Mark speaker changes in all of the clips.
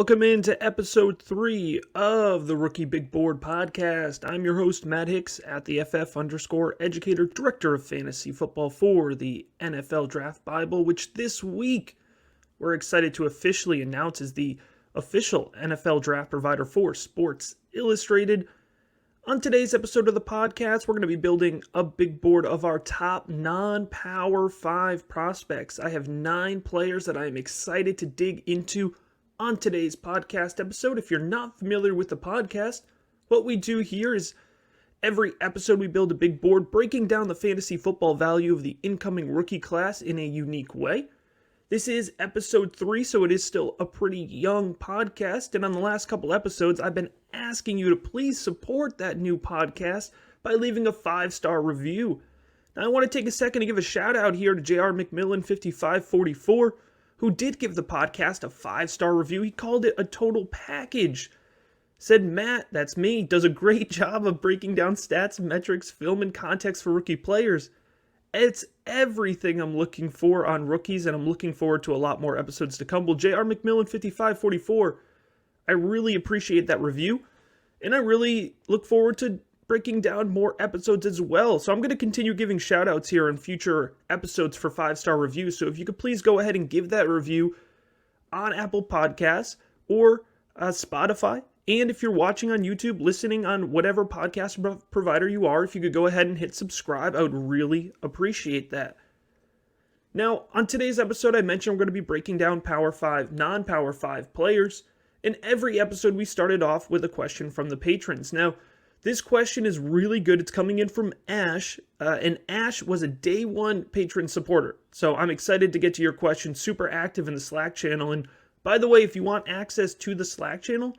Speaker 1: Welcome into episode 3 of the Rookie Big Board podcast. I'm your host, Matt Hicks, at the FF_educator, director of fantasy football for the NFL Draft Bible, which this week we're excited to officially announce is the official NFL draft provider for Sports Illustrated. On today's episode of the podcast, we're going to be building a big board of our top non-Power 5 prospects. I have 9 players that I am excited to dig into on today's podcast episode. If you're not familiar with the podcast, what we do here is every episode we build a big board breaking down the fantasy football value of the incoming rookie class in a unique way. This is episode 3, so it is still a pretty young podcast, and on the last couple episodes, I've been asking you to please support that new podcast by leaving a 5-star review. Now, I want to take a second to give a shout out here to J.R. McMillan 5544, who did give the podcast a 5-star review. He called it a total package. Said, Matt, that's me, does a great job of breaking down stats, metrics, film, and context for rookie players. It's everything I'm looking for on rookies, and I'm looking forward to a lot more episodes to come. Well, J.R. McMillan 5544, I really appreciate that review, and I really look forward to breaking down more episodes as well. So I'm going to continue giving shout-outs here in future episodes for 5-star reviews. So if you could please go ahead and give that review on Apple Podcasts or Spotify. And if you're watching on YouTube, listening on whatever podcast provider you are, if you could go ahead and hit subscribe, I would really appreciate that. Now, on today's episode, I mentioned we're going to be breaking down Power 5, non-Power 5 players. In every episode, we started off with a question from the patrons. Now, this question is really good. It's coming in from Ash, and Ash was a day one patron supporter. So I'm excited to get to your question. Super active in the Slack channel. And by the way, if you want access to the Slack channel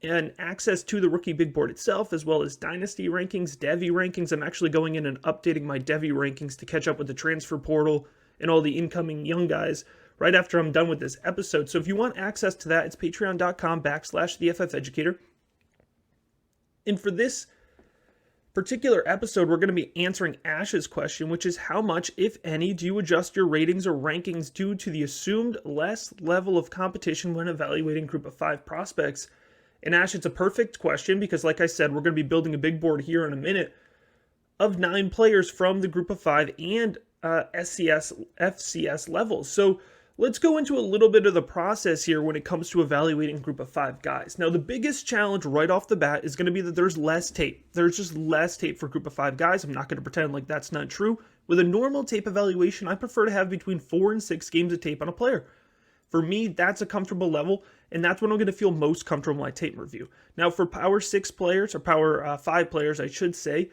Speaker 1: and access to the Rookie Big Board itself, as well as Dynasty rankings, Devy rankings, I'm actually going in and updating my Devy rankings to catch up with the transfer portal and all the incoming young guys right after I'm done with this episode. So if you want access to that, it's patreon.com/thefeducator. And for this particular episode, we're going to be answering Ash's question, which is how much, if any, do you adjust your ratings or rankings due to the assumed less level of competition when evaluating group of 5 prospects? And Ash, it's a perfect question because, like I said, we're going to be building a big board here in a minute of 9 players from the group of 5 and FCS levels. So let's go into a little bit of the process here when it comes to evaluating group of 5 guys. Now, the biggest challenge right off the bat is going to be that there's less tape. There's just less tape for group of 5 guys. I'm not going to pretend like that's not true. With a normal tape evaluation, I prefer to have between 4 and 6 games of tape on a player. For me, that's a comfortable level, and that's when I'm going to feel most comfortable in my tape review. Now, for Power 6 players, or Power 5 players, I should say,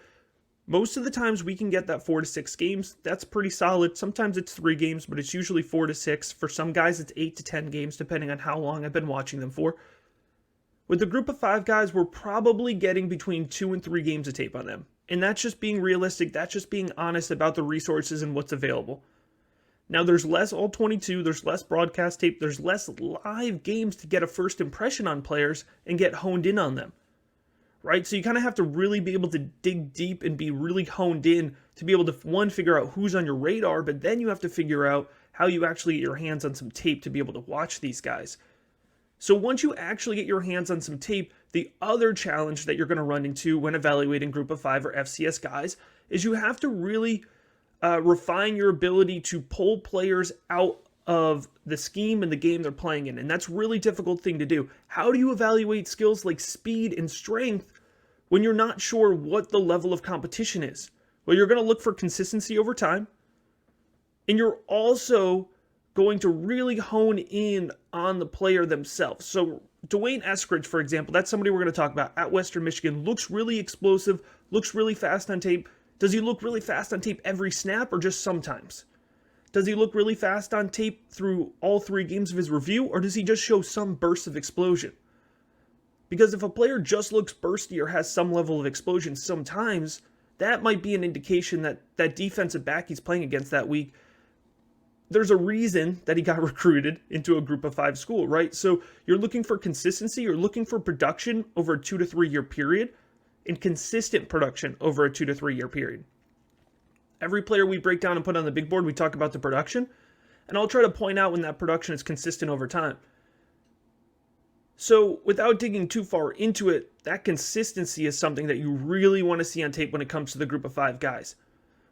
Speaker 1: most of the times we can get that 4 to 6 games. That's pretty solid. Sometimes it's 3 games, but it's usually 4 to 6. For some guys, it's 8 to 10 games, depending on how long I've been watching them for. With the group of 5 guys, we're probably getting between 2 and 3 games of tape on them. And that's just being realistic. That's just being honest about the resources and what's available. Now, there's less All-22, there's less broadcast tape, there's less live games to get a first impression on players and get honed in on them. Right? So you kind of have to really be able to dig deep and be really honed in to be able to, one, figure out who's on your radar, but then you have to figure out how you actually get your hands on some tape to be able to watch these guys. So once you actually get your hands on some tape, the other challenge that you're going to run into when evaluating group of 5 or FCS guys is you have to really refine your ability to pull players out of the scheme and the game they're playing in. And that's a really difficult thing to do. How do you evaluate skills like speed and strength when you're not sure what the level of competition is? Well, you're going to look for consistency over time. And you're also going to really hone in on the player themselves. So Dwayne Eskridge, for example, that's somebody we're going to talk about at Western Michigan. Looks really explosive, looks really fast on tape. Does he look really fast on tape every snap or just sometimes? Does he look really fast on tape through all 3 games of his review, or does he just show some bursts of explosion? Because if a player just looks bursty or has some level of explosion sometimes, that might be an indication that that defensive back he's playing against that week, there's a reason that he got recruited into a group of 5 school, right? So you're looking for consistency, you're looking for production over a 2 to 3 year period, and consistent production over a 2 to 3 year period. Every player we break down and put on the big board, we talk about the production, and I'll try to point out when that production is consistent over time. So without digging too far into it, that consistency is something that you really want to see on tape when it comes to the group of 5 guys.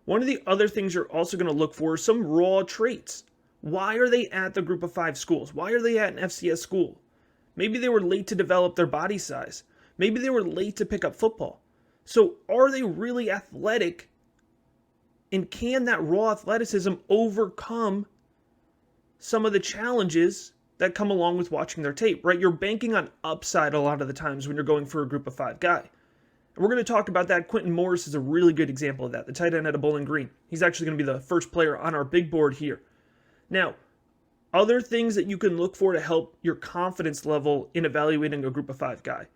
Speaker 1: One of the other things you're also going to look for is some raw traits. Why are they at the group of 5 schools? Why are they at an FCS school? Maybe they were late to develop their body size. Maybe they were late to pick up football. So are they really athletic? And can that raw athleticism overcome some of the challenges that come along with watching their tape, right? You're banking on upside a lot of the times when you're going for a group of 5 guy. And we're going to talk about that. Quintin Morris is a really good example of that, the tight end out of Bowling Green. He's actually going to be the first player on our big board here. Now, other things that you can look for to help your confidence level in evaluating a group of 5 guy.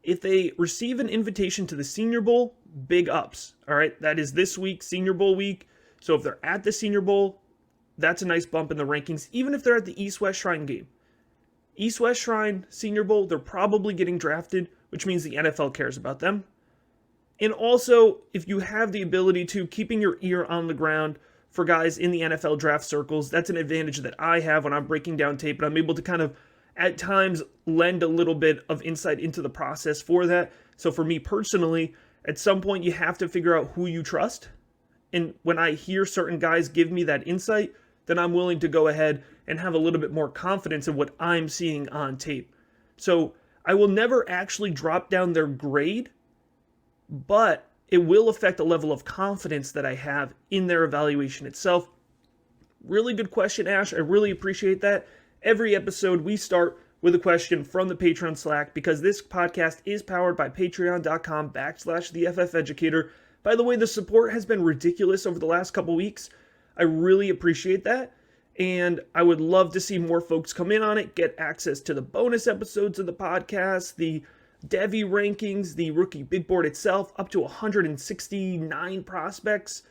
Speaker 1: If they receive an invitation to the Senior Bowl, big ups, all right? That is this week, Senior Bowl week. So if they're at the Senior Bowl, that's a nice bump in the rankings, even if they're at the East-West Shrine game. East-West Shrine, Senior Bowl, they're probably getting drafted, which means the NFL cares about them. And also, if you have the ability to keeping your ear on the ground for guys in the NFL draft circles, that's an advantage that I have when I'm breaking down tape, and I'm able to kind of, at times, lend a little bit of insight into the process for that. So for me personally, at some point, you have to figure out who you trust. And when I hear certain guys give me that insight, then I'm willing to go ahead and have a little bit more confidence in what I'm seeing on tape. So I will never actually drop down their grade, but it will affect the level of confidence that I have in their evaluation itself. Really good question, Ash. I really appreciate that. Every episode we start with a question from the Patreon Slack because this podcast is powered by patreon.com/theFFeducator. By the way, the support has been ridiculous over the last couple weeks. I really appreciate that, and I would love to see more folks come in on it, get access to the bonus episodes of the podcast, the Devy rankings, the rookie big board itself, up to 169 prospects,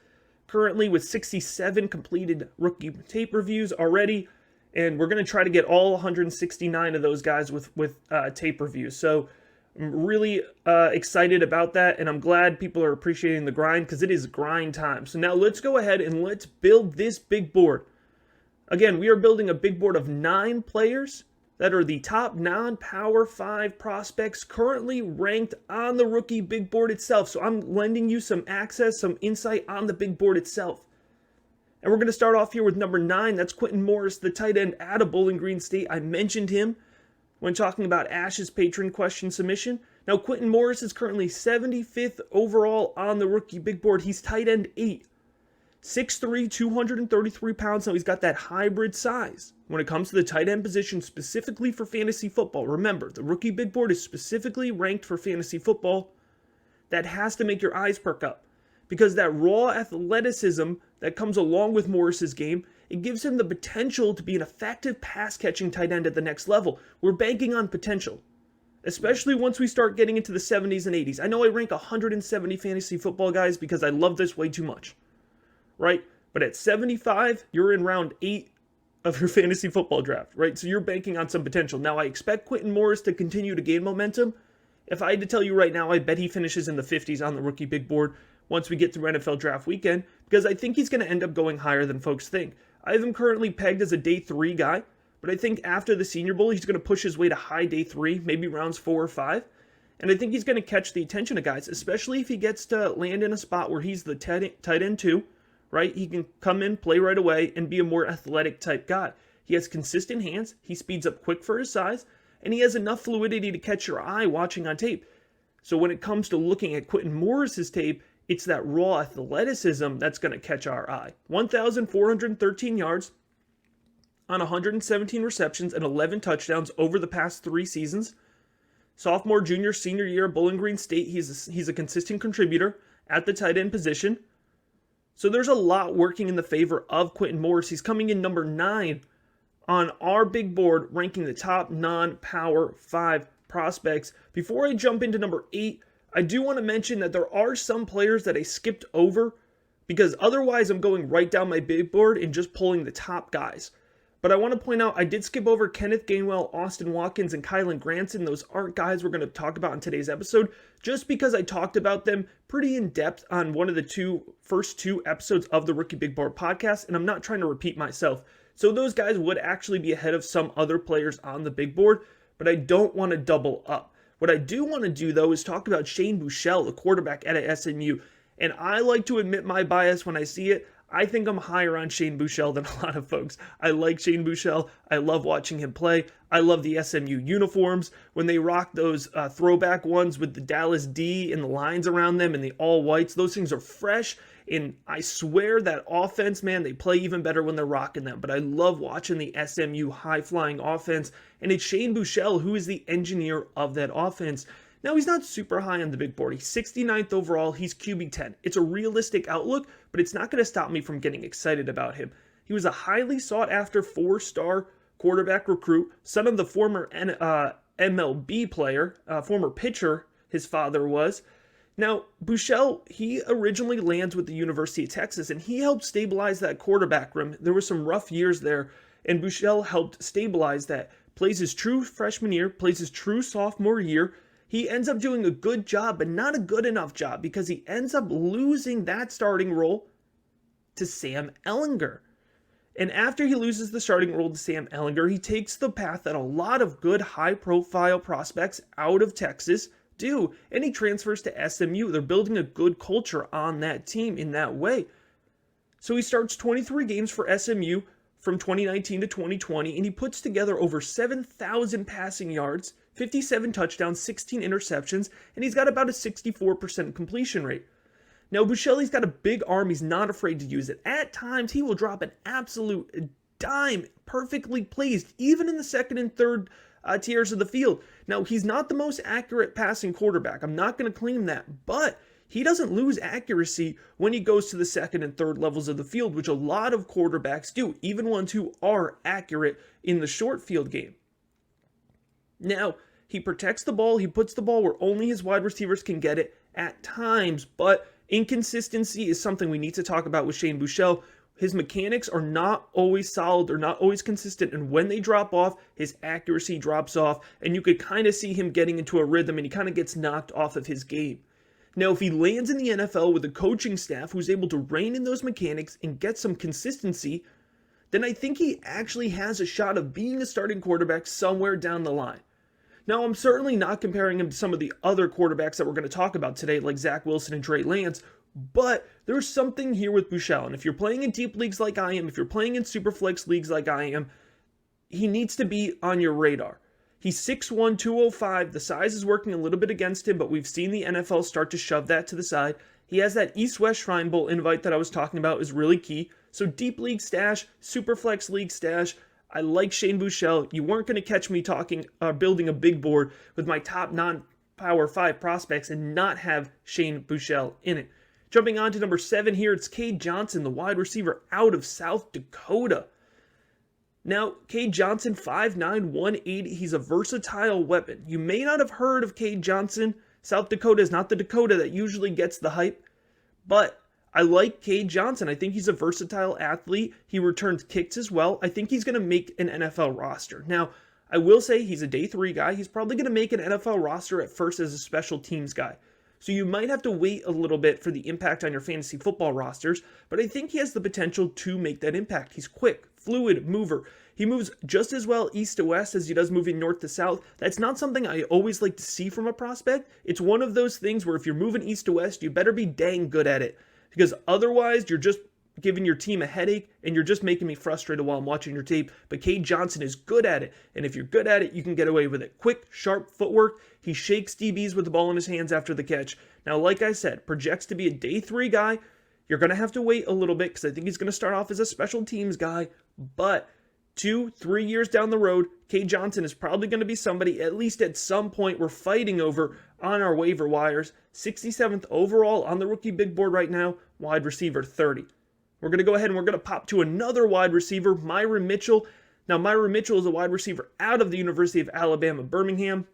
Speaker 1: currently with 67 completed rookie tape reviews already, and we're going to try to get all 169 of those guys with tape reviews. So I'm really excited about that, and I'm glad people are appreciating the grind because it is grind time. So now let's go ahead and let's build this big board. Again, we are building a big board of 9 players that are the top non-Power 5 prospects currently ranked on the rookie big board itself. So I'm lending you some access, some insight on the big board itself. And we're going to start off here with number 9. That's Quintin Morris, the tight end out of Bowling Green State. I mentioned him when talking about Ash's patron question submission. Now, Quintin Morris is currently 75th overall on the rookie big board. He's tight end 8. 6'3", 233 pounds. Now, he's got that hybrid size when it comes to the tight end position, specifically for fantasy football. Remember, the rookie big board is specifically ranked for fantasy football. That has to make your eyes perk up because that raw athleticism that comes along with Morris's game, it gives him the potential to be an effective pass-catching tight end at the next level. We're banking on potential, especially once we start getting into the 70s and 80s. I know I rank 170 fantasy football guys because I love this way too much, right? But at 75, you're in round 8 of your fantasy football draft, right? So you're banking on some potential. Now, I expect Quintin Morris to continue to gain momentum. If I had to tell you right now, I bet he finishes in the 50s on the rookie big board once we get through NFL draft weekend because I think he's going to end up going higher than folks think. I have him currently pegged as a day 3 guy, but I think after the Senior Bowl, he's going to push his way to high day 3, maybe rounds 4 or 5. And I think he's going to catch the attention of guys, especially if he gets to land in a spot where he's the tight end 2, right? He can come in, play right away, and be a more athletic type guy. He has consistent hands, he speeds up quick for his size, and he has enough fluidity to catch your eye watching on tape. So when it comes to looking at Quintin Morris's tape, it's that raw athleticism that's going to catch our eye. 1,413 yards on 117 receptions and 11 touchdowns over the past 3 seasons. Sophomore, junior, senior year at Bowling Green State, he's a consistent contributor at the tight end position. So there's a lot working in the favor of Quintin Morris. He's coming in number 9 on our big board, ranking the top non-Power 5 prospects. Before I jump into number 8, I do want to mention that there are some players that I skipped over because otherwise I'm going right down my big board and just pulling the top guys. But I want to point out I did skip over Kenneth Gainwell, Austin Watkins, and Kylan Granson. Those aren't guys we're going to talk about in today's episode just because I talked about them pretty in depth on one of the first two episodes of the Rookie Big Board podcast, and I'm not trying to repeat myself. So those guys would actually be ahead of some other players on the big board. but I don't want to double up. What I do want to do, though, is talk about Shane Buechele, the quarterback at SMU. And I like to admit my bias when I see it. I think I'm higher on Shane Buechele than a lot of folks. I like Shane Buechele. I love watching him play. I love the SMU uniforms. When they rock those throwback ones with the Dallas D and the lines around them and the all whites, those things are fresh. And I swear that offense, man, they play even better when they're rocking them. But I love watching the SMU high-flying offense. And it's Shane Buechele who is the engineer of that offense. Now, he's not super high on the big board. He's 69th overall. He's QB 10. It's a realistic outlook, but it's not going to stop me from getting excited about him. He was a highly sought-after 4-star quarterback recruit, son of the former MLB player, former pitcher, his father was. Now, Buechele, he originally lands with the University of Texas, and he helped stabilize that quarterback room. There were some rough years there, and Buechele helped stabilize that. Plays his true freshman year, plays his true sophomore year. He ends up doing a good job, but not a good enough job because he ends up losing that starting role to Sam Ehlinger. And after he loses the starting role to Sam Ehlinger, he takes the path that a lot of good high-profile prospects out of Texas do, and he transfers to SMU. They're building a good culture on that team in that way. So he starts 23 games for SMU from 2019 to 2020, and he puts together over 7,000 passing yards, 57 touchdowns, 16 interceptions, and he's got about a 64% completion rate. Now, Buechele's got a big arm. He's not afraid to use it. At times, he will drop an absolute dime, perfectly placed, even in the second and third tiers of the field. Now, he's not the most accurate passing quarterback. I'm not going to claim that, but he doesn't lose accuracy when he goes to the second and third levels of the field, which a lot of quarterbacks do, even ones who are accurate in the short field game. Now, he protects the ball. He puts the ball where only his wide receivers can get it at times, but inconsistency is something we need to talk about with Shane Buechele. His mechanics are not always solid. They're not always consistent. And when they drop off, his accuracy drops off. And you could kind of see him getting into a rhythm and he kind of gets knocked off of his game. Now, if he lands in the NFL with a coaching staff who's able to rein in those mechanics and get some consistency, then I think he actually has a shot of being a starting quarterback somewhere down the line. Now, I'm certainly not comparing him to some of the other quarterbacks that we're going to talk about today, like Zach Wilson and Trey Lance, but there's something here with Buechele. And if you're playing in deep leagues like I am, if you're playing in superflex leagues like I am, he needs to be on your radar. He's 6'1", 205. The size is working a little bit against him, but we've seen the NFL start to shove that to the side. He has that East-West Shrine Bowl invite that I was talking about is really key. So deep league stash, superflex league stash. I like Shane Buechele. You weren't going to catch me building a big board with my top non-Power 5 prospects and not have Shane Buechele in it. Jumping on to number 7 here, it's Cade Johnson, the wide receiver out of South Dakota. Now, Kade Johnson, 5'9", 180. He's a versatile weapon. You may not have heard of Cade Johnson. South Dakota is not the Dakota that usually gets the hype, but I like Cade Johnson. I think he's a versatile athlete. He returns kicks as well. I think he's going to make an NFL roster. Now, I will say he's a day 3 guy. He's probably going to make an NFL roster at first as a special teams guy. So you might have to wait a little bit for the impact on your fantasy football rosters, but I think he has the potential to make that impact. He's quick, fluid mover. He moves just as well east to west as he does moving north to south. That's not something I always like to see from a prospect. It's one of those things where if you're moving east to west, you better be dang good at it, because otherwise you're just giving your team a headache and you're just making me frustrated while I'm watching your tape. But Cade Johnson is good at it, and if you're good at it, you can get away with it. Quick, sharp footwork. He shakes DBs with the ball in his hands after the catch. Now, like I said, projects to be a day 3 guy. You're going to have to wait a little bit because I think he's going to start off as a special teams guy, but 2-3 years down the road, Cade Johnson is probably going to be somebody, at least at some point, we're fighting over on our waiver wires. 67th overall on the rookie big board right now, wide receiver 30. We're going to go ahead and we're going to pop to another wide receiver, Myra Mitchell. Now, Myra Mitchell is a wide receiver out of the University of Alabama-Birmingham.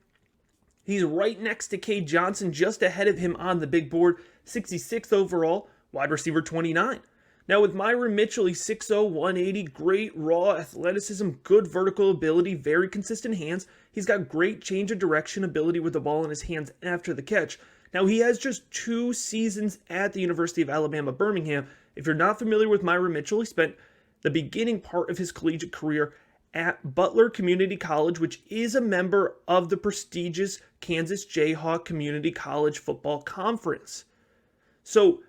Speaker 1: He's right next to Cade Johnson, just ahead of him on the big board, 66th overall, wide receiver 29. Now, with Myron Mitchell, he's 6'0", 180, great raw athleticism, good vertical ability, very consistent hands. He's got great change of direction ability with the ball in his hands after the catch. Now, he has just 2 seasons at the University of Alabama-Birmingham. If you're not familiar with Myron Mitchell, he spent the beginning part of his collegiate career at Butler Community College, which is a member of the prestigious Kansas Jayhawk Community College Football Conference. So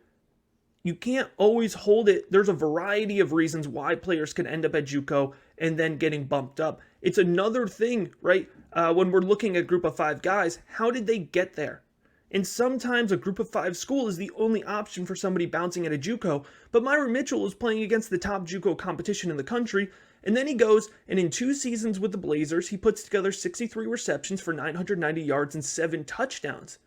Speaker 1: you can't always hold it. There's a variety of reasons why players can end up at JUCO and then getting bumped up. It's another thing, right? When we're looking at a group of 5 guys, how did they get there? And sometimes a group of 5 school is the only option for somebody bouncing at a JUCO. But Myron Mitchell is playing against the top JUCO competition in the country. And then he goes, and in 2 seasons with the Blazers, he puts together 63 receptions for 990 yards and 7 touchdowns.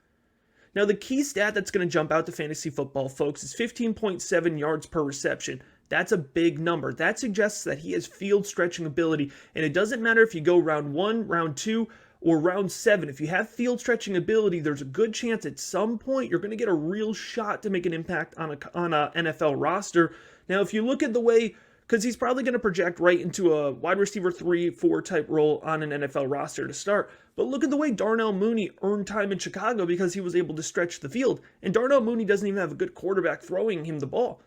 Speaker 1: Now, the key stat that's going to jump out to fantasy football, folks, is 15.7 yards per reception. That's a big number. That suggests that he has field stretching ability. And it doesn't matter if you go round 1, round 2, or round 7. If you have field stretching ability, there's a good chance at some point you're going to get a real shot to make an impact on a NFL roster. Now, if you look at the way, because he's probably going to project right into a wide receiver 3-4 type role on an NFL roster to start. But look at the way Darnell Mooney earned time in Chicago because he was able to stretch the field. And Darnell Mooney doesn't even have a good quarterback throwing him the ball.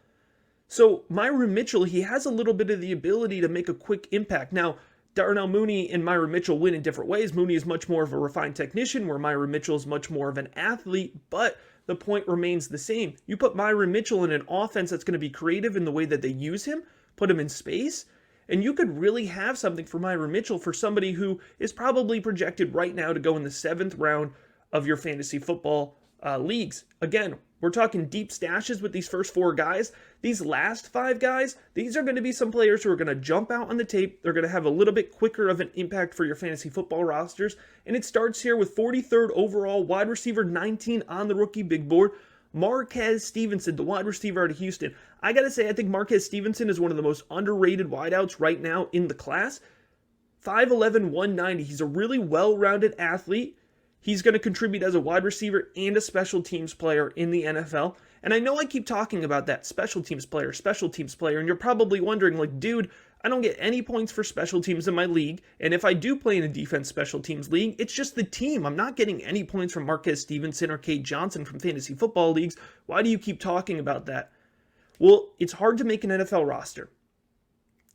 Speaker 1: So Myra Mitchell, he has a little bit of the ability to make a quick impact. Now, Darnell Mooney and Myra Mitchell win in different ways. Mooney is much more of a refined technician, where Myra Mitchell is much more of an athlete, but the point remains the same. You put Myra Mitchell in an offense that's going to be creative in the way that they use him, put him in space, and you could really have something for Myra Mitchell for somebody who is probably projected right now to go in the 7th round of your fantasy football leagues. Again, we're talking deep stashes with these first 4 guys. These last 5 guys, these are going to be some players who are going to jump out on the tape. They're going to have a little bit quicker of an impact for your fantasy football rosters. And it starts here with 43rd overall, wide receiver 19 on the rookie big board, Marquez Stevenson, the wide receiver out of Houston. I got to say, I think Marquez Stevenson is one of the most underrated wideouts right now in the class. 5'11", 190. He's a really well-rounded athlete. He's going to contribute as a wide receiver and a special teams player in the NFL. And I know I keep talking about that special teams player, and you're probably wondering, like, dude, I don't get any points for special teams in my league. And if I do play in a defense special teams league, it's just the team. I'm not getting any points from Marquez Stevenson or Cade Johnson from fantasy football leagues. Why do you keep talking about that? Well, it's hard to make an NFL roster.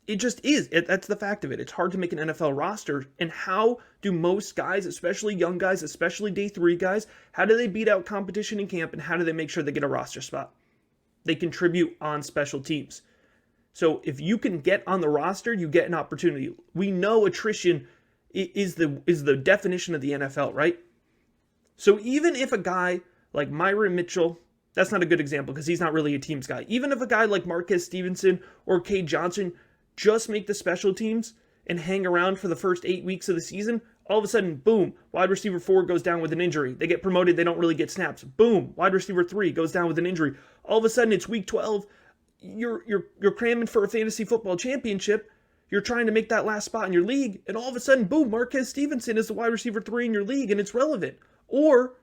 Speaker 1: It just is. That's the fact of it. It's hard to make an NFL roster. And how do most guys, especially young guys, especially day 3 guys, how do they beat out competition in camp, and how do they make sure they get a roster spot? They contribute on special teams. So if you can get on the roster, you get an opportunity. We know attrition is the definition of the NFL, right? So even if a guy like Myron Mitchell, that's not a good example because he's not really a teams guy. Even if a guy like Marquez Stevenson or Cade Johnson just make the special teams and hang around for the first 8 weeks of the season, all of a sudden, boom, wide receiver 4 goes down with an injury. They get promoted, they don't really get snaps. Boom, wide receiver 3 goes down with an injury. All of a sudden, it's week 12. You're cramming for a fantasy football championship. You're trying to make that last spot in your league, and all of a sudden, boom, Marquez Stevenson is the wide receiver 3 in your league, and it's relevant. Or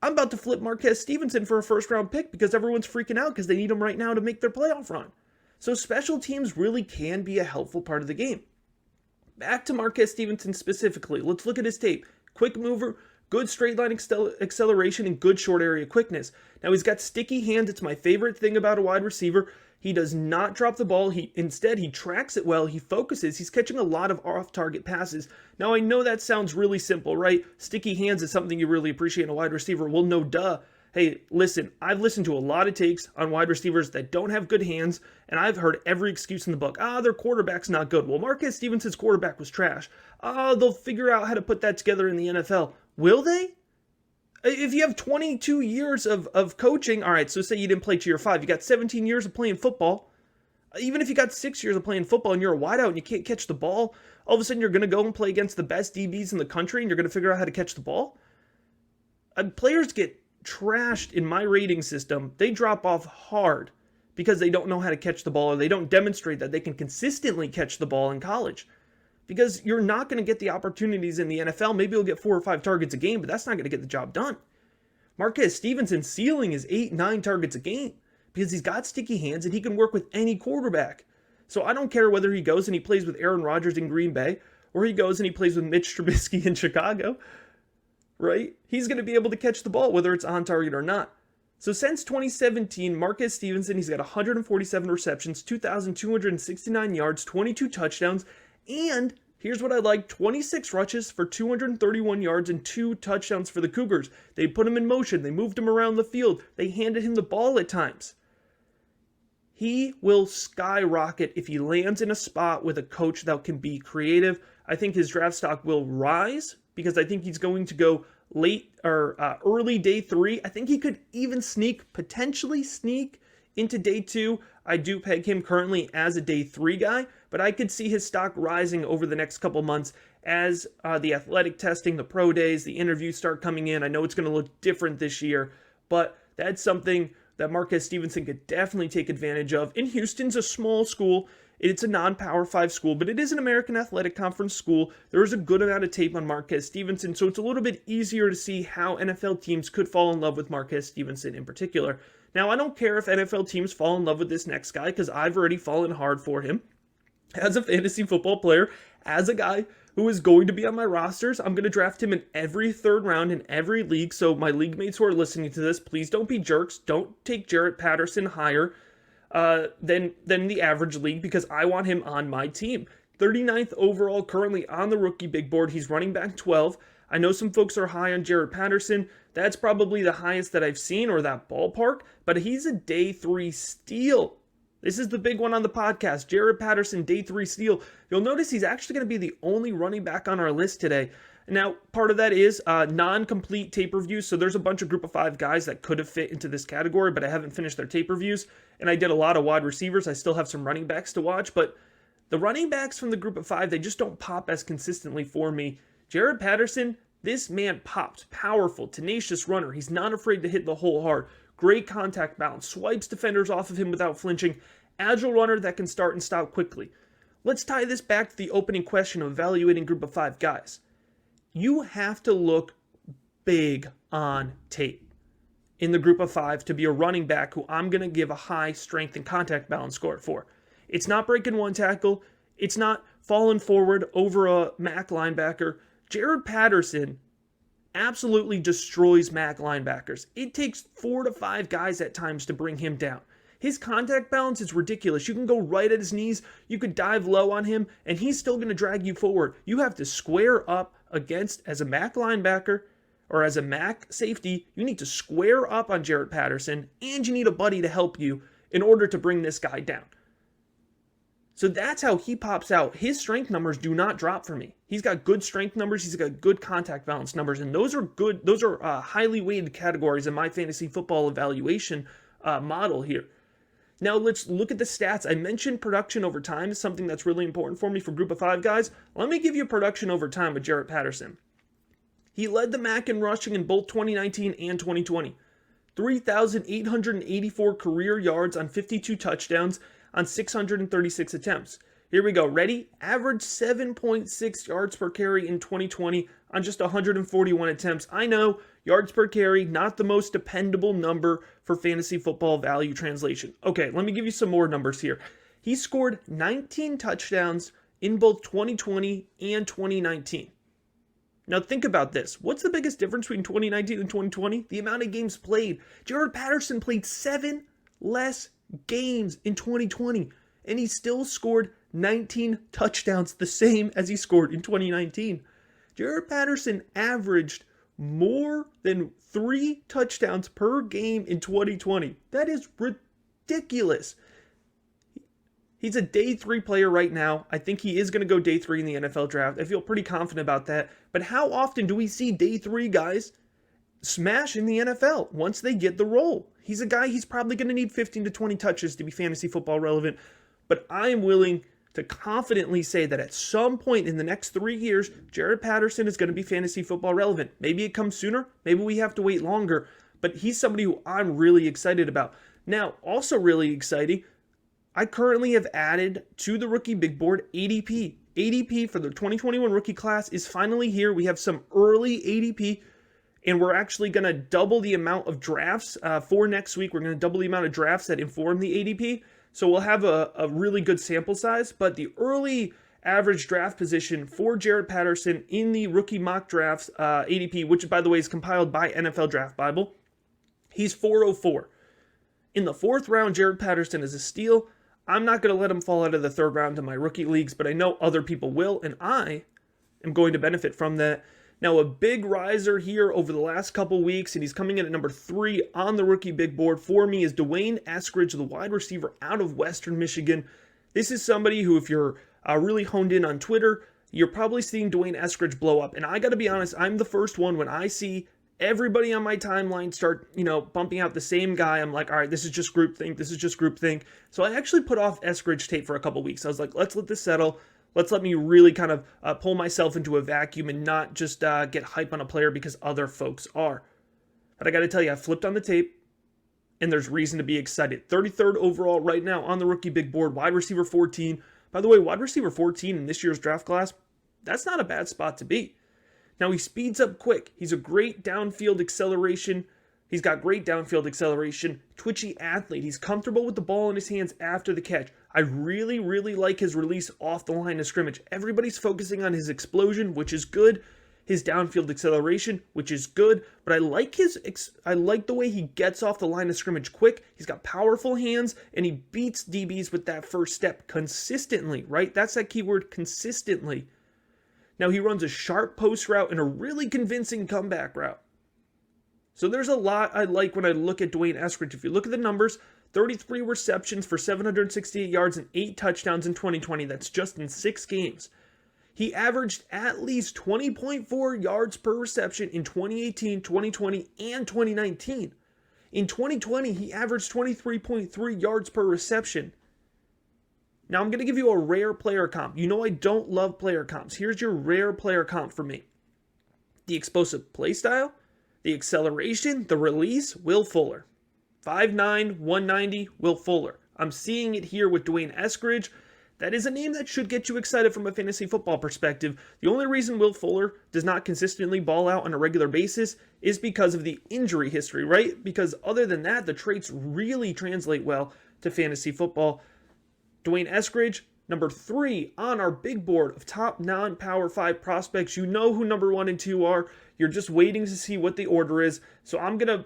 Speaker 1: I'm about to flip Marquez Stevenson for a first-round pick because everyone's freaking out because they need him right now to make their playoff run. So special teams really can be a helpful part of the game. Back to Marquez Stevenson specifically. Let's look at his tape. Quick mover, good straight line acceleration, and good short area quickness. Now he's got sticky hands. It's my favorite thing about a wide receiver. He does not drop the ball. Instead, he tracks it well. He focuses. He's catching a lot of off-target passes. Now I know that sounds really simple, right? Sticky hands is something you really appreciate in a wide receiver. Well, no duh. Hey, listen, I've listened to a lot of takes on wide receivers that don't have good hands, and I've heard every excuse in the book. Their quarterback's not good. Well, Marquez Stevenson's quarterback was trash. They'll figure out how to put that together in the NFL. Will they? If you have 22 years of coaching, all right, so say you didn't play to year 5. You got 17 years of playing football. Even if you got 6 years of playing football and you're a wideout and you can't catch the ball, all of a sudden you're going to go and play against the best DBs in the country and you're going to figure out how to catch the ball? Players get trashed in my rating system. They drop off hard because they don't know how to catch the ball, or they don't demonstrate that they can consistently catch the ball in college. Because you're not going to get the opportunities in the NFL. Maybe you'll get 4 or 5 targets a game, but that's not going to get the job done. Marquez Stevenson's ceiling is 8-9 targets a game because he's got sticky hands and he can work with any quarterback. So I don't care whether he goes and he plays with Aaron Rodgers in Green Bay, or he goes and he plays with Mitch Trubisky in Chicago. Right? He's going to be able to catch the ball whether it's on target or not. So since 2017, Marquez Stevenson, he's got 147 receptions, 2,269 yards, 22 touchdowns, and Here's what I like: 26 rushes for 231 yards and 2 touchdowns for the Cougars. They put him in motion. They moved him around the field. They handed him the ball at times. He will skyrocket if he lands in a spot with a coach that can be creative. I think his draft stock will rise because I think he's going to go late or early day 3. I think he could even potentially sneak into day 2. I do peg him currently as a day 3 guy, but I could see his stock rising over the next couple months as the athletic testing, the pro days, the interviews start coming in. I know it's going to look different this year, but that's something that Marquez Stevenson could definitely take advantage of. And Houston's a small school. It's a non-Power 5 school, but it is an American Athletic Conference school. There is a good amount of tape on Marquez Stevenson, so it's a little bit easier to see how NFL teams could fall in love with Marquez Stevenson in particular. Now, I don't care if NFL teams fall in love with this next guy because I've already fallen hard for him as a fantasy football player, as a guy who is going to be on my rosters. I'm going to draft him in every third round in every league. So my league mates who are listening to this, please don't be jerks. Don't take Jaret Patterson higher than the average league because I want him on my team. 39th overall currently on the rookie big board. He's running back 12. I know some folks are high on Jaret Patterson. That's probably the highest that I've seen, or that ballpark, but he's a day 3 steal. This is the big one on the podcast. Jaret Patterson, day 3 steal. You'll notice he's actually going to be the only running back on our list today. Now, part of that is non-complete tape reviews. So there's a bunch of group of 5 guys that could have fit into this category, but I haven't finished their tape reviews. And I did a lot of wide receivers. I still have some running backs to watch, but the running backs from the group of 5, they just don't pop as consistently for me. Jaret Patterson, this man pops. Powerful, tenacious runner. He's not afraid to hit the hole hard. Great contact balance. Swipes defenders off of him without flinching. Agile runner that can start and stop quickly. Let's tie this back to the opening question of evaluating group of 5 guys. You have to look big on tape in the group of 5 to be a running back who I'm going to give a high strength and contact balance score for. It's not breaking one tackle. It's not falling forward over a MAC linebacker. Jaret Patterson absolutely destroys MAC linebackers. It takes 4 to 5 guys at times to bring him down. His contact balance is ridiculous. You can go right at his knees, you could dive low on him, and he's still going to drag you forward. You have to square up against, as a MAC linebacker or as a MAC safety, you need to square up on Jaret Patterson, and you need a buddy to help you in order to bring this guy down. So that's how he pops out. His strength numbers do not drop for me. He's got good strength numbers. He's got good contact balance numbers. And those are good. Those are highly weighted categories in my fantasy football evaluation model here. Now let's look at the stats. I mentioned production over time is something that's really important for me for group of 5 guys. Let me give you production over time with Jaret Patterson. He led the MAC in rushing in both 2019 and 2020. 3,884 career yards on 52 touchdowns on 636 attempts. Here we go. Ready? Average 7.6 yards per carry in 2020 on just 141 attempts. I know, yards per carry, not the most dependable number for fantasy football value translation. Okay, let me give you some more numbers here. He scored 19 touchdowns in both 2020 and 2019. Now think about this. What's the biggest difference between 2019 and 2020? The amount of games played. Jaret Patterson played 7 less games in 2020, and he still scored 19 touchdowns, the same as he scored in 2019. Jaret Patterson averaged more than 3 touchdowns per game in 2020. That is ridiculous. He's a day 3 player right now. I think he is going to go day 3 in the NFL draft. I feel pretty confident about that. But how often do we see day 3 guys smash in the NFL once they get the role? He's a guy, he's probably going to need 15 to 20 touches to be fantasy football relevant. But I am willing to confidently say that at some point in the next 3 years, Jaret Patterson is going to be fantasy football relevant. Maybe it comes sooner. Maybe we have to wait longer. But he's somebody who I'm really excited about. Now, also really exciting, I currently have added to the rookie big board ADP. ADP for the 2021 rookie class is finally here. We have some early ADP, and we're actually going to double the amount of drafts for next week. We're going to double the amount of drafts that inform the ADP. So we'll have a really good sample size. But the early average draft position for Jaret Patterson in the rookie mock drafts ADP, which by the way is compiled by NFL Draft Bible, he's 404. In the 4th round, Jaret Patterson is a steal. I'm not going to let him fall out of the third round in my rookie leagues, but I know other people will, and I am going to benefit from that. Now, a big riser here over the last couple weeks, and he's coming in at number 3 on the rookie big board for me, is Dwayne Eskridge, the wide receiver out of Western Michigan. This is somebody who, if you're really honed in on Twitter, you're probably seeing Dwayne Eskridge blow up. And I got to be honest, I'm the first one when I see everybody on my timeline start, bumping out the same guy. I'm like, all right, this is just groupthink. This is just groupthink. So I actually put off Eskridge tape for a couple weeks. I was like, let's let this settle. Let's let me really kind of pull myself into a vacuum and not just get hype on a player because other folks are. But I got to tell you, I flipped on the tape, and there's reason to be excited. 33rd overall right now on the rookie big board, wide receiver 14. By the way, wide receiver 14 in this year's draft class, that's not a bad spot to be. Now, he speeds up quick. He's a great downfield acceleration. He's got great downfield acceleration, twitchy athlete. He's comfortable with the ball in his hands after the catch. I really, really like his release off the line of scrimmage. Everybody's focusing on his explosion, which is good. His downfield acceleration, which is good. But I like the way he gets off the line of scrimmage quick. He's got powerful hands, and he beats DBs with that first step consistently, right? That's that key word, consistently. Now, he runs a sharp post route and a really convincing comeback route. So there's a lot I like when I look at Dwayne Eskridge. If you look at the numbers, 33 receptions for 768 yards and 8 touchdowns in 2020. That's just in 6 games. He averaged at least 20.4 yards per reception in 2018, 2020, and 2019. In 2020, he averaged 23.3 yards per reception. Now, I'm going to give you a rare player comp. You know I don't love player comps. Here's your rare player comp for me. The explosive play style, the acceleration, the release, Will Fuller. 5'9", 190, Will Fuller. I'm seeing it here with Dwayne Eskridge. That is a name that should get you excited from a fantasy football perspective. The only reason Will Fuller does not consistently ball out on a regular basis is because of the injury history, right? Because other than that, the traits really translate well to fantasy football. Dwayne Eskridge, number 3 on our big board of top non-Power 5 prospects. You know who number 1 and 2 are. You're just waiting to see what the order is. So I'm going to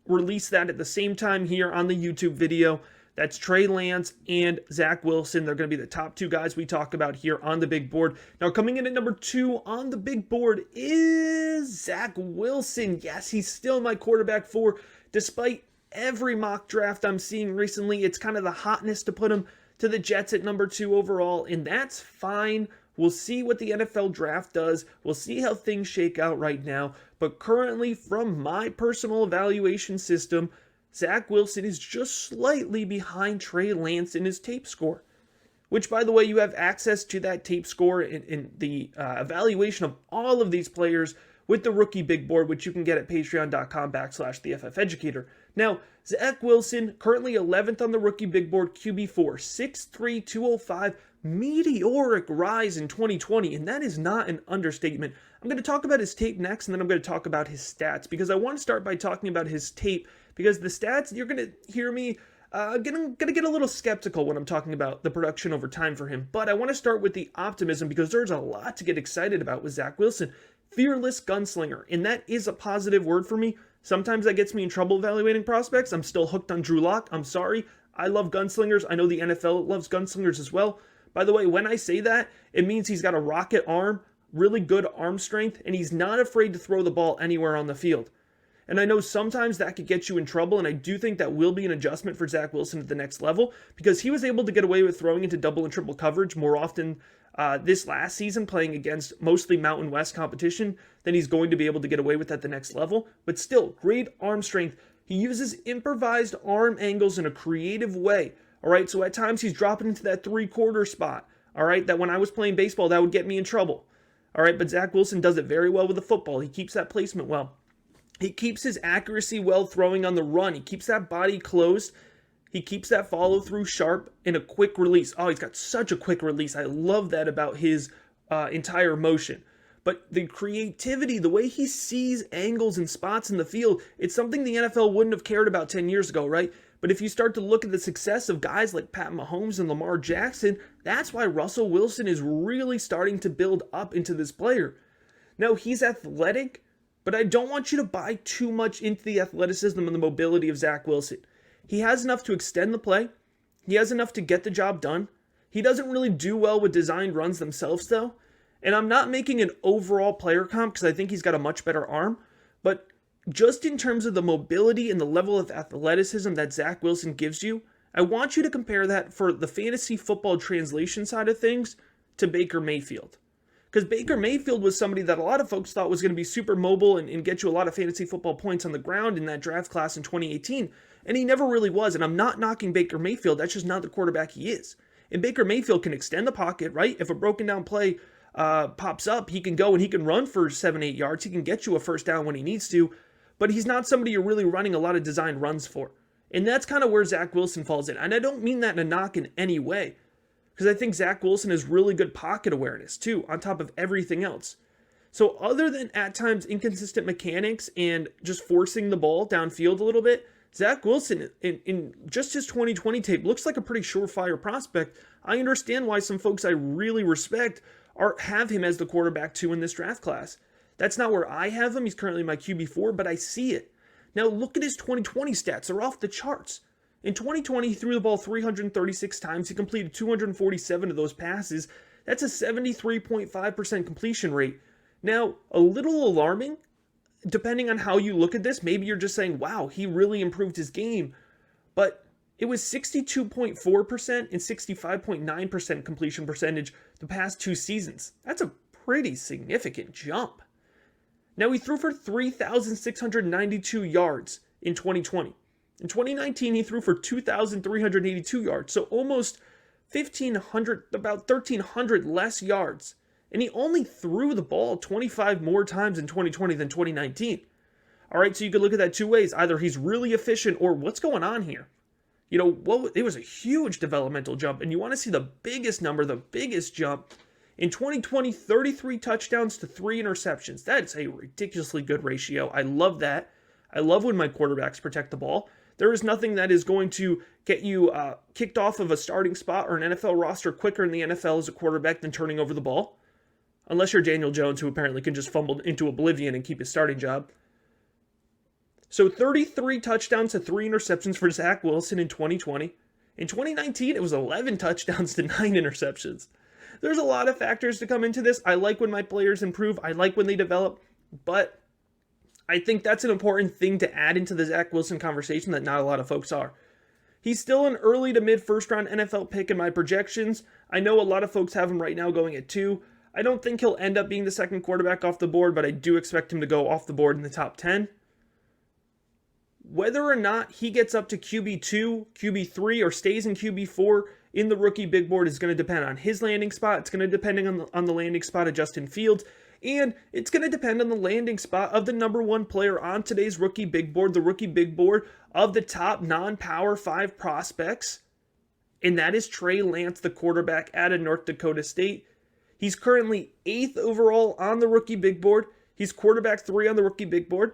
Speaker 1: release that at the same time here on the YouTube video. That's Trey Lance and Zach Wilson. They're going to be the top 2 guys we talk about here on the big board. Now, coming in at number 2 on the big board is Zach Wilson. Yes, he's still my quarterback 4. Despite every mock draft I'm seeing recently, it's kind of the hotness to put him to the Jets at number 2 overall, and that's fine. We'll see what the NFL draft does. We'll see how things shake out right now. But currently, from my personal evaluation system, Zach Wilson is just slightly behind Trey Lance in his tape score. Which, by the way, you have access to that tape score in the evaluation of all of these players with the rookie big board, which you can get at patreon.com/theFFeducator. Now, Zach Wilson, currently 11th on the rookie big board, QB4, 6'3", 205, meteoric rise in 2020, and that is not an understatement. I'm going to talk about his tape next, and then I'm going to talk about his stats, because I want to start by talking about his tape, because the stats, you're going to hear me going to get a little skeptical when I'm talking about the production over time for him, but I want to start with the optimism, because there's a lot to get excited about with Zach Wilson. Fearless gunslinger, and that is a positive word for me. Sometimes that gets me in trouble evaluating prospects. I'm still hooked on Drew Lock. I'm sorry. I love gunslingers. I know the NFL loves gunslingers as well. By the way, when I say that, it means he's got a rocket arm, really good arm strength, and he's not afraid to throw the ball anywhere on the field. And I know sometimes that could get you in trouble, and I do think that will be an adjustment for Zach Wilson at the next level, because he was able to get away with throwing into double and triple coverage more often this last season, playing against mostly Mountain West competition, then he's going to be able to get away with at the next level. But still, great arm strength. He uses improvised arm angles in a creative way. All right, so at times he's dropping into that 3/4 spot. All right, that when I was playing baseball, that would get me in trouble. All right, but Zach Wilson does it very well with the football. He keeps that placement well. He keeps his accuracy well throwing on the run. He keeps that body closed. He keeps that follow-through sharp and a quick release. Oh, he's got such a quick release. I love that about his entire motion. But the creativity, the way he sees angles and spots in the field, it's something the NFL wouldn't have cared about 10 years ago, right? But if you start to look at the success of guys like Pat Mahomes and Lamar Jackson, that's why Russell Wilson is really starting to build up into this player. Now, he's athletic, but I don't want you to buy too much into the athleticism and the mobility of Zach Wilson. He has enough to extend the play. He has enough to get the job done. He doesn't really do well with designed runs themselves, though. And I'm not making an overall player comp because I think he's got a much better arm. But just in terms of the mobility and the level of athleticism that Zach Wilson gives you, I want you to compare that for the fantasy football translation side of things to Baker Mayfield. Because Baker Mayfield was somebody that a lot of folks thought was going to be super mobile and get you a lot of fantasy football points on the ground in that draft class in 2018. And he never really was. And I'm not knocking Baker Mayfield. That's just not the quarterback he is. And Baker Mayfield can extend the pocket, right? If a broken down play pops up, he can go and he can run for 7-8 yards. He can get you a first down when he needs to. But he's not somebody you're really running a lot of designed runs for. And that's kind of where Zach Wilson falls in. And I don't mean that in a knock in any way. Because I think Zach Wilson has really good pocket awareness too, on top of everything else. So other than at times inconsistent mechanics and just forcing the ball downfield a little bit, Zach Wilson, in just his 2020 tape, looks like a pretty surefire prospect. I understand why some folks I really respect have him as the quarterback 2 in this draft class. That's not where I have him. He's currently my QB4, but I see it. Now look at his 2020 stats. They're off the charts. In 2020, he threw the ball 336 times. He completed 247 of those passes. That's a 73.5% completion rate. Now, a little alarming, depending on how you look at this. Maybe you're just saying, wow, he really improved his game. But it was 62.4% and 65.9% completion percentage the past 2 seasons. That's a pretty significant jump. Now, he threw for 3,692 yards in 2020. In 2019, he threw for 2,382 yards, so almost 1,500, about 1,300 less yards. And he only threw the ball 25 more times in 2020 than 2019. All right, so you could look at that 2 ways. Either he's really efficient or what's going on here? You know, it was a huge developmental jump, and you want to see the biggest number, the biggest jump. In 2020, 33 touchdowns to 3 interceptions. That's a ridiculously good ratio. I love that. I love when my quarterbacks protect the ball. There is nothing that is going to get you kicked off of a starting spot or an NFL roster quicker in the NFL as a quarterback than turning over the ball. Unless you're Daniel Jones, who apparently can just fumble into oblivion and keep his starting job. So 33 touchdowns to 3 interceptions for Zach Wilson in 2020. In 2019, it was 11 touchdowns to 9 interceptions. There's a lot of factors to come into this. I like when my players improve. I like when they develop. But I think that's an important thing to add into the Zach Wilson conversation that not a lot of folks are. He's still an early to mid first round NFL pick in my projections. I know a lot of folks have him right now going at 2. I don't think he'll end up being the second quarterback off the board, but I do expect him to go off the board in the top 10. Whether or not he gets up to QB2, QB3, or stays in QB4 in the rookie big board is going to depend on his landing spot. It's going to depend on the landing spot of Justin Fields. And it's going to depend on the landing spot of the number 1 player on today's rookie big board, the rookie big board of the top non-Power 5 prospects. And that is Trey Lance, the quarterback out of North Dakota State. He's currently 8th overall on the rookie big board. He's quarterback 3 on the rookie big board.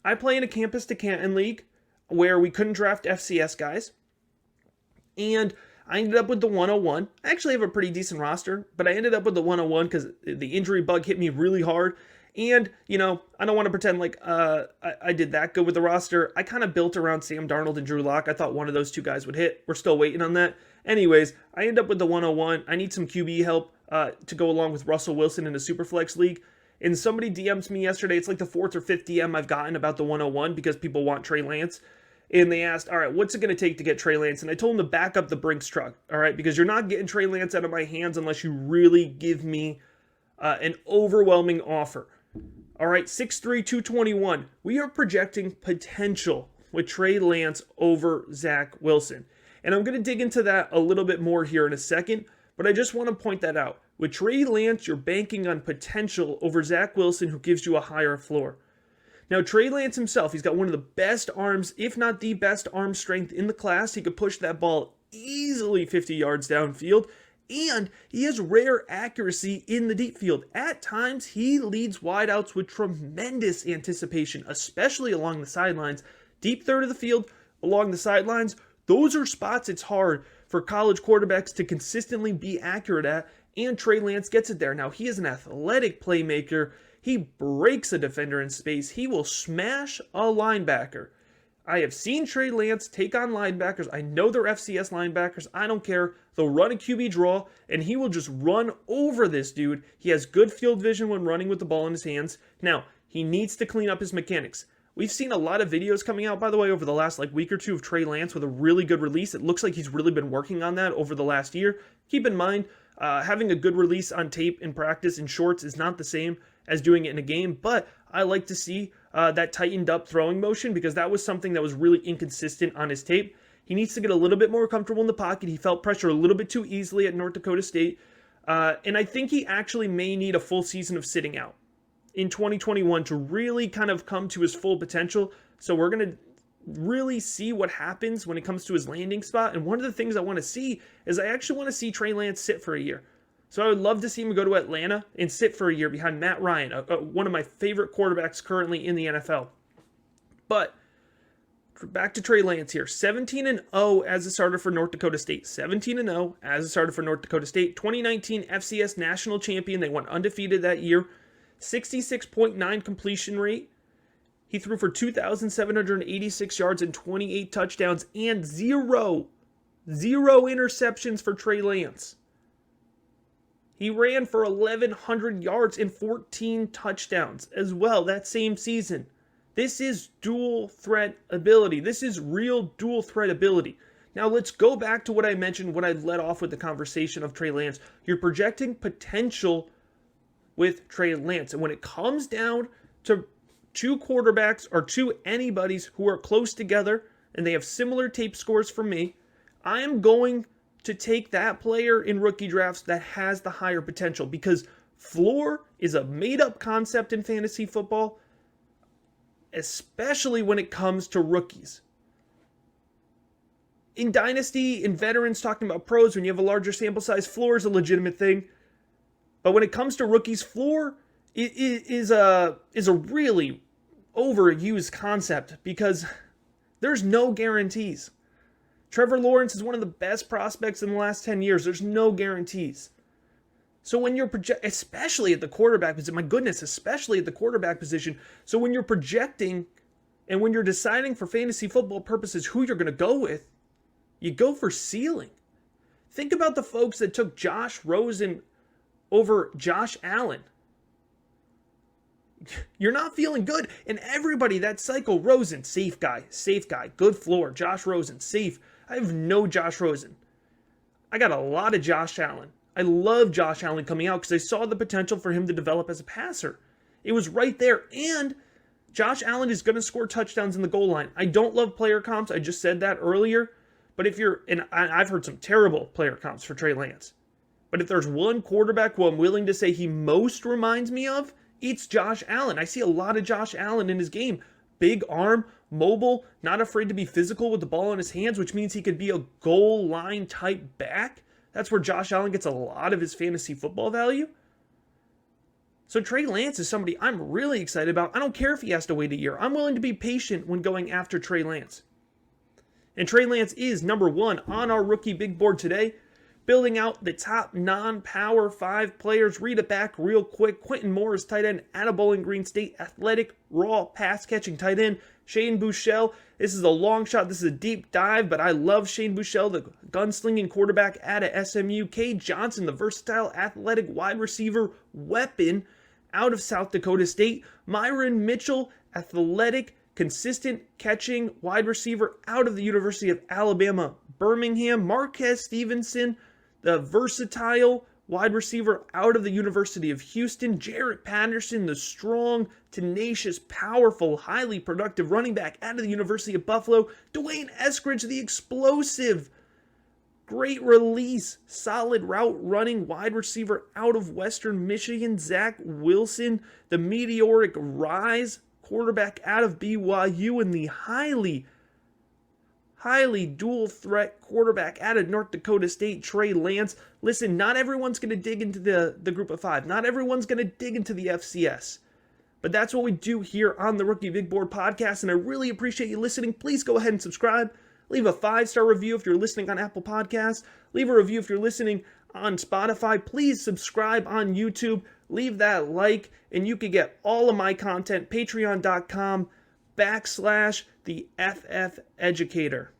Speaker 1: I play in a campus to Canton league where we couldn't draft FCS guys. And I ended up with the 101. I actually have a pretty decent roster, but I ended up with the 101 because the injury bug hit me really hard. And, you know, I don't want to pretend like I did that good with the roster. I kind of built around Sam Darnold and Drew Lock. I thought one of those 2 guys would hit. We're still waiting on that. Anyways, I end up with the 101. I need some QB help to go along with Russell Wilson in a Superflex league. And somebody DMs me yesterday. It's like the 4th or 5th DM I've gotten about the 101 because people want Trey Lance. And they asked, all right, what's it going to take to get Trey Lance? And I told them to back up the Brinks truck, all right? Because you're not getting Trey Lance out of my hands unless you really give me an overwhelming offer. All right, 6'3", 221. We are projecting potential with Trey Lance over Zach Wilson. And I'm going to dig into that a little bit more here in a second, but I just want to point that out. With Trey Lance, you're banking on potential over Zach Wilson, who gives you a higher floor. Now, Trey Lance himself, he's got one of the best arms, if not the best arm strength in the class. He could push that ball easily 50 yards downfield, and he has rare accuracy in the deep field. At times, he leads wideouts with tremendous anticipation, especially along the sidelines. Deep third of the field, along the sidelines, those are spots it's hard for college quarterbacks to consistently be accurate at, and Trey Lance gets it there. Now, he is an athletic playmaker. He breaks a defender in space. He will smash a linebacker. I have seen Trey Lance take on linebackers. I know they're FCS linebackers. I don't care. They'll run a QB draw, and he will just run over this dude. He has good field vision when running with the ball in his hands. Now, he needs to clean up his mechanics. We've seen a lot of videos coming out, by the way, over the last week or two of Trey Lance with a really good release. It looks like he's really been working on that over the last year. Keep in mind, having a good release on tape in practice in shorts is not the same as doing it in a game, but I like to see that tightened up throwing motion because that was something that was really inconsistent on his tape. He needs to get a little bit more comfortable in the pocket. He felt pressure a little bit too easily at North Dakota State, and I think he actually may need a full season of sitting out in 2021 to really kind of come to his full potential. So we're going to really see what happens when it comes to his landing spot. And one of the things I want to see is I actually want to see Trey Lance sit for a year. So I would love to see him go to Atlanta and sit for a year behind Matt Ryan, one of my favorite quarterbacks currently in the NFL. But back to Trey Lance here. 17-0 as a starter for North Dakota State. 17-0 as a starter for North Dakota State. 2019 FCS national champion. They went undefeated that year. 66.9 completion rate. He threw for 2,786 yards and 28 touchdowns and zero interceptions for Trey Lance. He ran for 1,100 yards and 14 touchdowns as well that same season. This is dual threat ability. This is real dual threat ability. Now let's go back to what I mentioned when I led off with the conversation of Trey Lance. You're projecting potential with Trey Lance. And when it comes down to two quarterbacks or two anybody's who are close together and they have similar tape scores from me, I am going to take that player in rookie drafts that has the higher potential because floor is a made-up concept in fantasy football, especially when it comes to rookies. In Dynasty, in veterans talking about pros, when you have a larger sample size, floor is a legitimate thing. But when it comes to rookies, floor is a really overused concept because there's no guarantees. Trevor Lawrence is one of the best prospects in the last 10 years. There's no guarantees. So when you're especially at the quarterback position, my goodness, especially at the quarterback position. So when you're projecting and when you're deciding for fantasy football purposes who you're going to go with, you go for ceiling. Think about the folks that took Josh Rosen over Josh Allen. You're not feeling good. And everybody that cycle, Rosen, safe guy, good floor. Josh Rosen, safe. I have no Josh Rosen. I got a lot of Josh Allen. I love Josh Allen coming out because I saw the potential for him to develop as a passer. It was right there. And Josh Allen is going to score touchdowns in the goal line. I don't love player comps. I just said that earlier. But and I've heard some terrible player comps for Trey Lance. But if there's one quarterback who I'm willing to say he most reminds me of, it's Josh Allen. I see a lot of Josh Allen in his game. Big arm, mobile, not afraid to be physical with the ball in his hands, which means he could be a goal line type back. That's where Josh Allen gets a lot of his fantasy football value. So Trey Lance is somebody I'm really excited about. I don't care if he has to wait a year. I'm willing to be patient when going after Trey Lance. And Trey Lance is number one on our rookie big board today. Building out the top non-power 5 players. Read it back real quick. Quintin Morris, tight end out of Bowling Green State. Athletic, raw, pass-catching tight end. Shane Buechele. This is a long shot. This is a deep dive, but I love Shane Buechele, the gunslinging quarterback out of SMU. Cade Johnson, the versatile, athletic wide receiver weapon out of South Dakota State. Myron Mitchell, athletic, consistent catching wide receiver out of the University of Alabama-Birmingham. Marquez Stevenson, the versatile wide receiver out of the University of Houston. Jaret Patterson, the strong, tenacious, powerful, highly productive running back out of the University of Buffalo. Dwayne Eskridge, the explosive, great release, solid route running wide receiver out of Western Michigan. Zach Wilson, the meteoric rise quarterback out of BYU, and the highly dual threat quarterback out of North Dakota State, Trey Lance. Listen, not everyone's going to dig into the group of 5. Not everyone's going to dig into the FCS. But that's what we do here on the Rookie Big Board podcast, and I really appreciate you listening. Please go ahead and subscribe. Leave a 5-star review if you're listening on Apple Podcasts. Leave a review if you're listening on Spotify. Please subscribe on YouTube. Leave that like, and you can get all of my content, patreon.com/ the FF Educator.